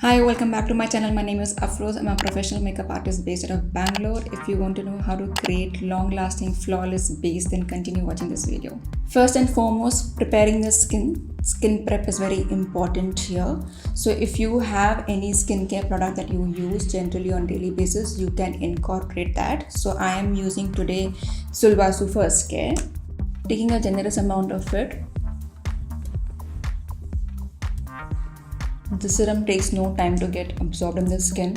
Hi, welcome back to my channel. My name is Afroz. I'm a professional makeup artist based out of Bangalore. If you want to know how to create long-lasting, flawless base, then continue watching this video. First and foremost, preparing the skin. Skin prep is very important here. So if you have any skincare product that you use generally on daily basis, you can incorporate that. So I am using today Sulbasu First Care. Taking a generous amount of it. The serum takes no time to get absorbed in the skin.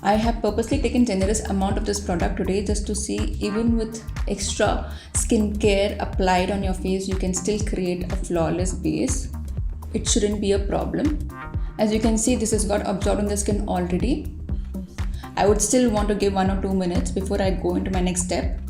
I have purposely taken generous amount of this product today just to see even with extra skincare applied on your face, you can still create a flawless base. It shouldn't be a problem. As you can see, this has got absorbed in the skin already. I would still want to give 1 or 2 minutes before I go into my next step.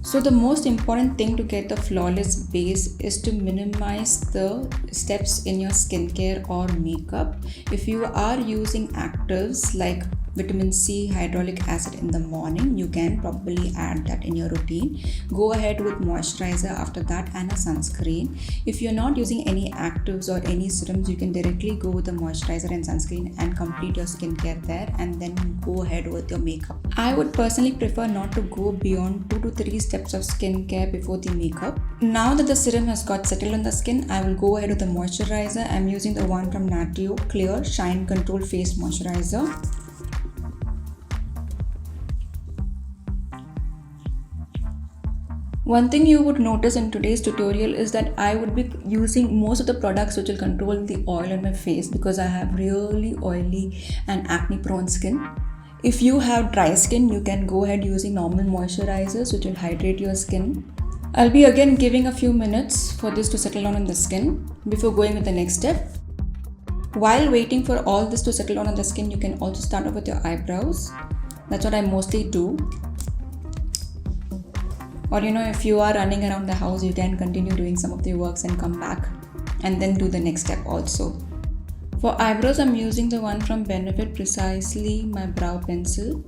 So the most important thing to get the flawless base is to minimize the steps in your skincare or makeup. If you are using actives like vitamin C, hyaluronic acid in the morning, you can probably add that in your routine. Go ahead with moisturizer after that and a sunscreen. If you're not using any actives or any serums, you can directly go with the moisturizer and sunscreen and complete your skincare there and then go ahead with your makeup. I would personally prefer not to go beyond 2 to 3 steps of skincare before the makeup. Now that the serum has got settled on the skin, I will go ahead with the moisturizer. I'm using the one from Natio Clear Shine Control Face Moisturizer. One thing you would notice in today's tutorial is that I would be using most of the products which will control the oil on my face because I have really oily and acne prone skin. If you have dry skin, you can go ahead using normal moisturizers which will hydrate your skin. I'll be again giving a few minutes for this to settle down on the skin before going with the next step. While waiting for all this to settle down on the skin, you can also start off with your eyebrows. That's what I mostly do. Or if you are running around the house, you can continue doing some of the works and come back and then do the next step also. For eyebrows, I'm using the one from Benefit, Precisely My Brow Pencil.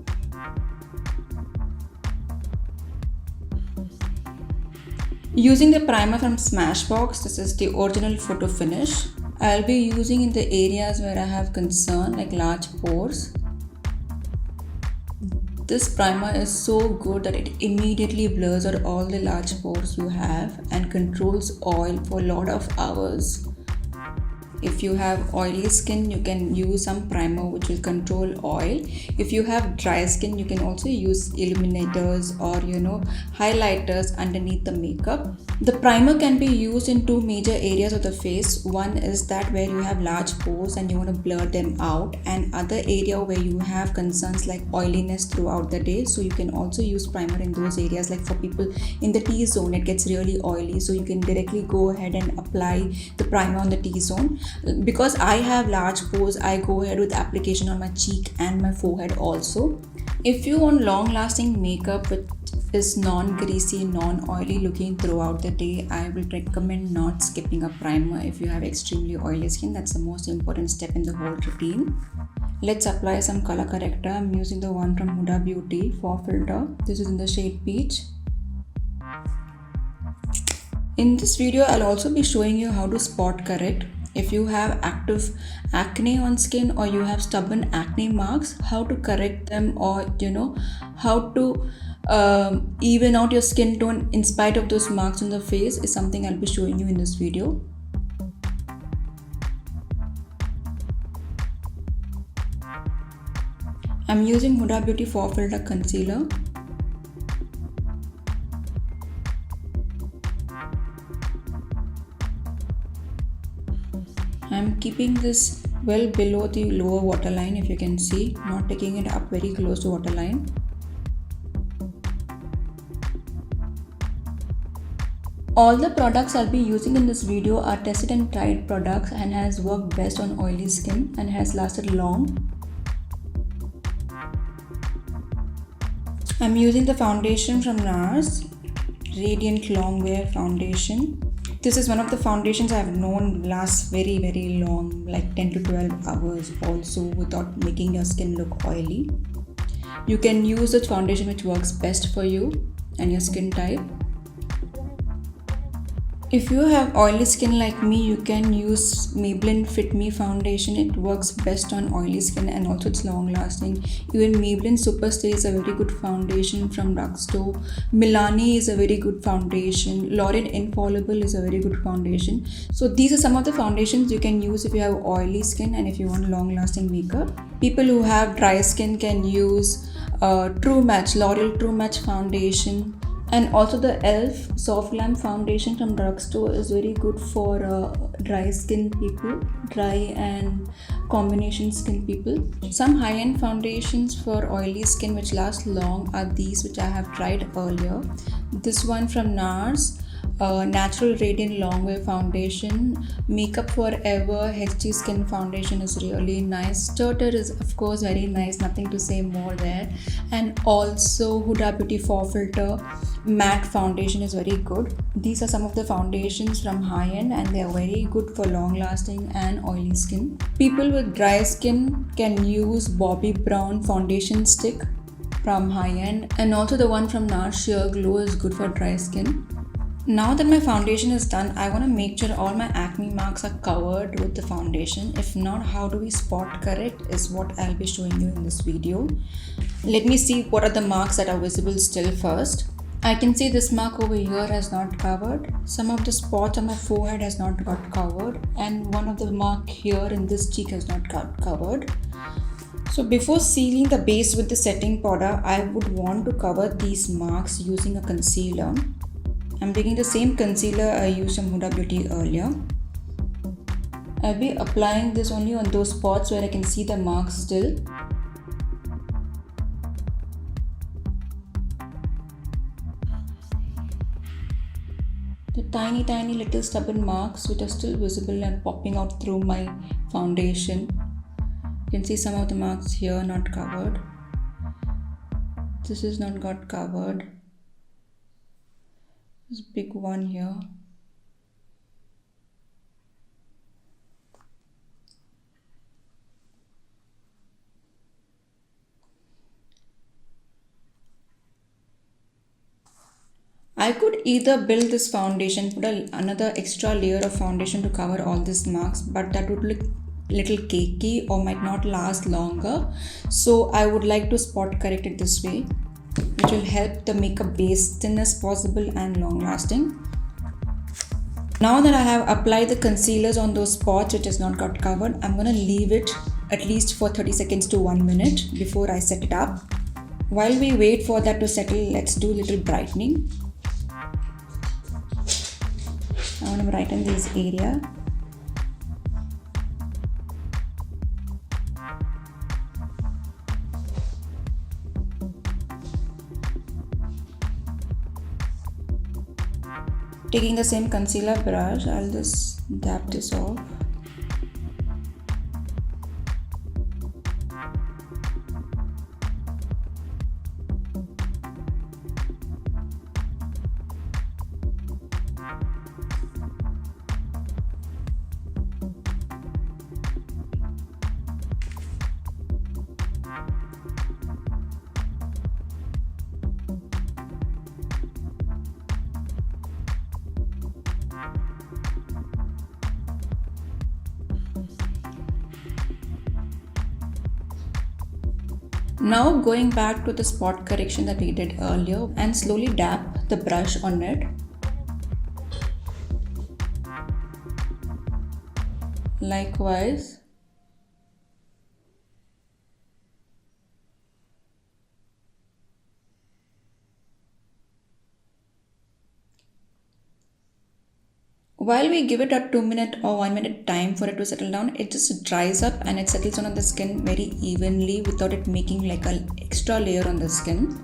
Using the primer from Smashbox, this is the original photo finish. I'll be using in the areas where I have concern like large pores. This primer is so good that it immediately blurs out all the large pores you have and controls oil for a lot of hours. If you have oily skin, you can use some primer which will control oil. If you have dry skin, you can also use illuminators or highlighters underneath the makeup. The primer can be used in 2 major areas of the face. One is that where you have large pores and you want to blur them out, and other area where you have concerns like oiliness throughout the day. So you can also use primer in those areas, like for people in the T-zone, it gets really oily, so you can directly go ahead and apply the primer on the T-zone. Because I have large pores, I go ahead with application on my cheek and my forehead also. If you want long-lasting makeup which is non-greasy, non-oily looking throughout the day, I will recommend not skipping a primer if you have extremely oily skin. That's the most important step in the whole routine. Let's apply some color corrector. I'm using the one from Huda Beauty for filter. This is in the shade Peach. In this video, I'll also be showing you how to spot correct. If you have active acne on skin or you have stubborn acne marks, how to correct them, or how to even out your skin tone in spite of those marks on the face is something I'll be showing you in this video. I'm using Huda Beauty 4 Filter Concealer. I'm keeping this well below the lower waterline, if you can see, not taking it up very close to waterline. All the products I'll be using in this video are tested and tried products and has worked best on oily skin and has lasted long. I'm using the foundation from NARS, Radiant Long Wear Foundation. This is one of the foundations I've known lasts very long, like 10 to 12 hours also, without making your skin look oily. You can use the foundation which works best for you and your skin type. If you have oily skin like me, you can use Maybelline Fit Me foundation. It works best on oily skin and also it's long lasting. Even Maybelline Superstay is a very good foundation from drugstore. Milani is a very good foundation. L'Oreal Infallible is a very good foundation. So these are some of the foundations you can use if you have oily skin and if you want long lasting makeup. People who have dry skin can use True Match, L'Oreal True Match foundation. And also the e.l.f. Soft Glam foundation from drugstore is very good for dry skin people, dry and combination skin people. Some high-end foundations for oily skin which last long are these which I have tried earlier. This one from NARS, Natural Radiant Longwear Foundation. Makeup Forever HD Skin Foundation is really nice. Turtle is of course very nice, nothing to say more there. And also Huda Beauty 4 Filter Matte Foundation is very good. These are some of the foundations from high end and they are very good for long lasting and oily skin. People with dry skin can use Bobbi Brown foundation stick from high end, and also the one from NARS Sheer Glow is good for dry skin. Now that my foundation is done, I want to make sure all my acne marks are covered with the foundation. If not, how do we spot correct is what I'll be showing you in this video. Let me see what are the marks that are visible still first. I can see this mark over here has not covered. Some of the spots on my forehead has not got covered, and one of the mark here in this cheek has not got covered. So before sealing the base with the setting powder, I would want to cover these marks using a concealer. I'm taking the same concealer I used from Huda Beauty earlier. I'll be applying this only on those spots where I can see the marks still. The tiny little stubborn marks which are still visible and popping out through my foundation. You can see some of the marks here not covered. This is not got covered. This big one here. I could either build this foundation, put another extra layer of foundation to cover all these marks, but that would look little cakey or might not last longer. So I would like to spot correct it this way, which will help the makeup base thin as possible and long lasting. Now that I have applied the concealers on those spots which has not got covered, I'm going to leave it at least for 30 seconds to 1 minute before I set it up. While we wait for that to settle, let's do a little brightening. I want to brighten this area. Taking the same concealer brush, I'll just dab this off. Now going back to the spot correction that we did earlier and slowly dab the brush on it. Likewise. While we give it a 2 minute or 1 minute time for it to settle down, it just dries up and it settles on the skin very evenly without it making like an extra layer on the skin.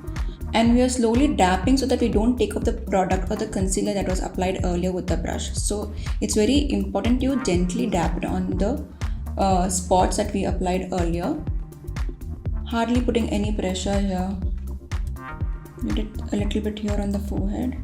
And we are slowly dabbing so that we don't take off the product or the concealer that was applied earlier with the brush. So it's very important to gently dab it on the spots that we applied earlier. Hardly putting any pressure here. We did a little bit here on the forehead.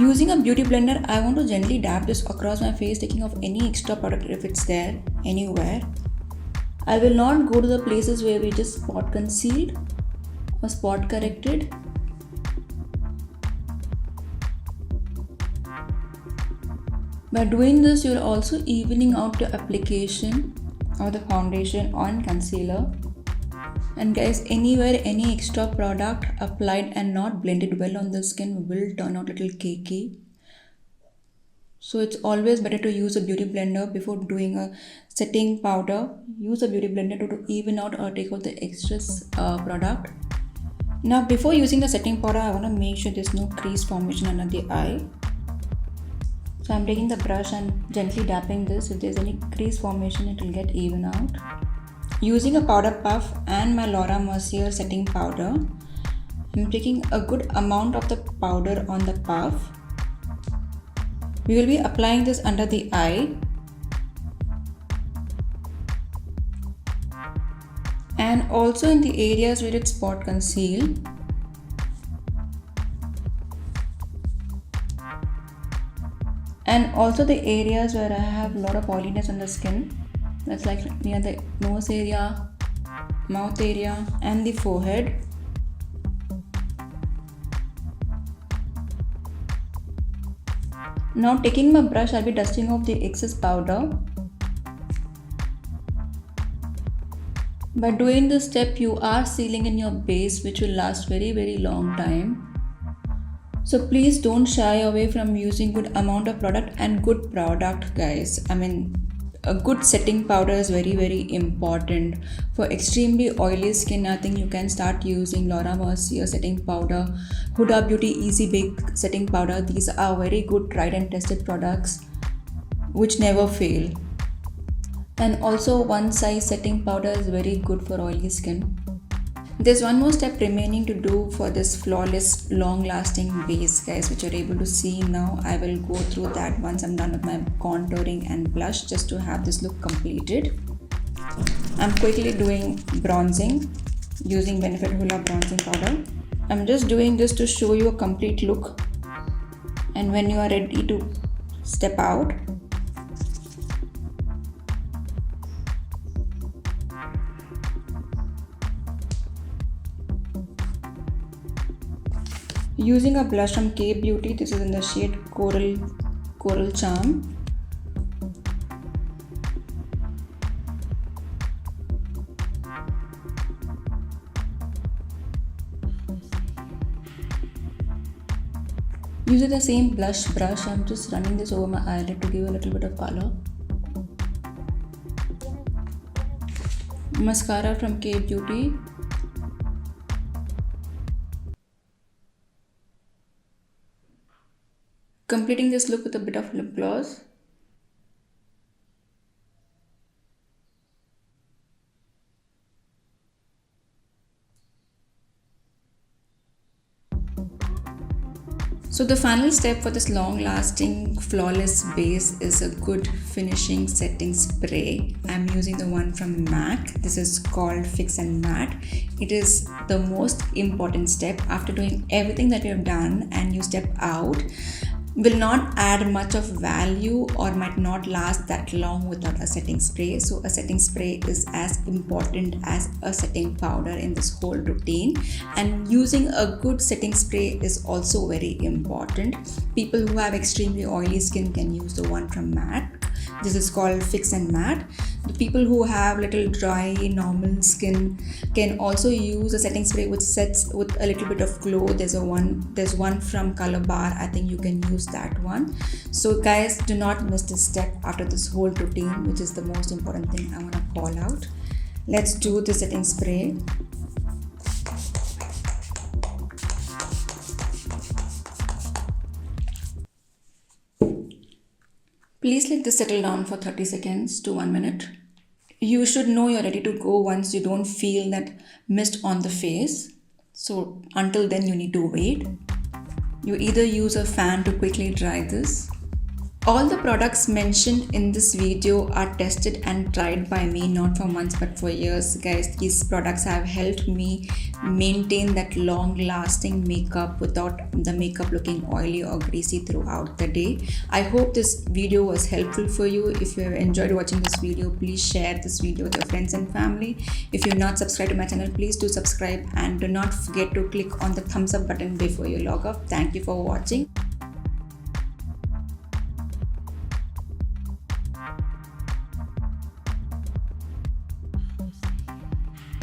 Using a beauty blender, I want to gently dab this across my face, taking off any extra product if it's there anywhere. I will not go to the places where we just spot concealed or spot corrected. By doing this, you're also evening out the application of the foundation on concealer. And guys, anywhere any extra product applied and not blended well on the skin will turn out a little cakey. So it's always better to use a beauty blender before doing a setting powder. Use a beauty blender to even out or take out the excess product. Now before using the setting powder, I want to make sure there's no crease formation under the eye. So I'm taking the brush and gently dabbing this. If there's any crease formation, it will get even out. Using a powder puff and my Laura Mercier setting powder, I'm taking a good amount of the powder on the puff. We will be applying this under the eye and also in the areas where it's spot concealed. And also the areas where I have a lot of oiliness on the skin. That's like near the nose area, mouth area and the forehead. Now taking my brush, I'll be dusting off the excess powder. By doing this step, you are sealing in your base, which will last very long time. So please don't shy away from using good amount of product and good product, guys. I mean, a good setting powder is very important. For extremely oily skin, I think you can start using Laura Mercier setting powder, Huda Beauty Easy Bake setting powder. These are very good tried and tested products which never fail. And also one size setting powder is very good for oily skin. There's one more step remaining to do for this flawless long lasting base, guys, which you're able to see now. I will go through that once I'm done with my contouring and blush, just to have this look completed. I'm quickly doing bronzing using Benefit Hoola bronzing powder. I'm just doing this to show you a complete look, and when you are ready to step out, using a blush from K Beauty. This is in the shade Coral Charm. Using the same blush brush, I'm just running this over my eyelid to give a little bit of color. Mascara from K Beauty. Completing this look with a bit of lip gloss. So the final step for this long lasting flawless base is a good finishing setting spray. I'm using the one from MAC. This is called Fix and Matte. It is the most important step. After doing everything that you have done and you step out, will not add much of value or might not last that long without a setting spray. So a setting spray is as important as a setting powder in this whole routine, and using a good setting spray is also very important. People who have extremely oily skin can use the one from MAC. This is called Fix and Matte. The people who have little dry normal skin can also use a setting spray which sets with a little bit of glow. There's one from Color Bar. I think you can use that one. So guys, do not miss this step after this whole routine, which is the most important thing I want to call out. Let's do the setting spray. Please let this settle down for 30 seconds to 1 minute. You should know you're ready to go once you don't feel that mist on the face. So until then you need to wait. You either use a fan to quickly dry this, All the products mentioned in this video are tested and tried by me, not for months but for years, guys. These products have helped me maintain that long lasting makeup without the makeup looking oily or greasy throughout the day. I hope this video was helpful for you. If you have enjoyed watching this video, please share this video with your friends and family. If you're not subscribed to my channel, please do subscribe, and do not forget to click on the thumbs up button before you log off. Thank you for watching.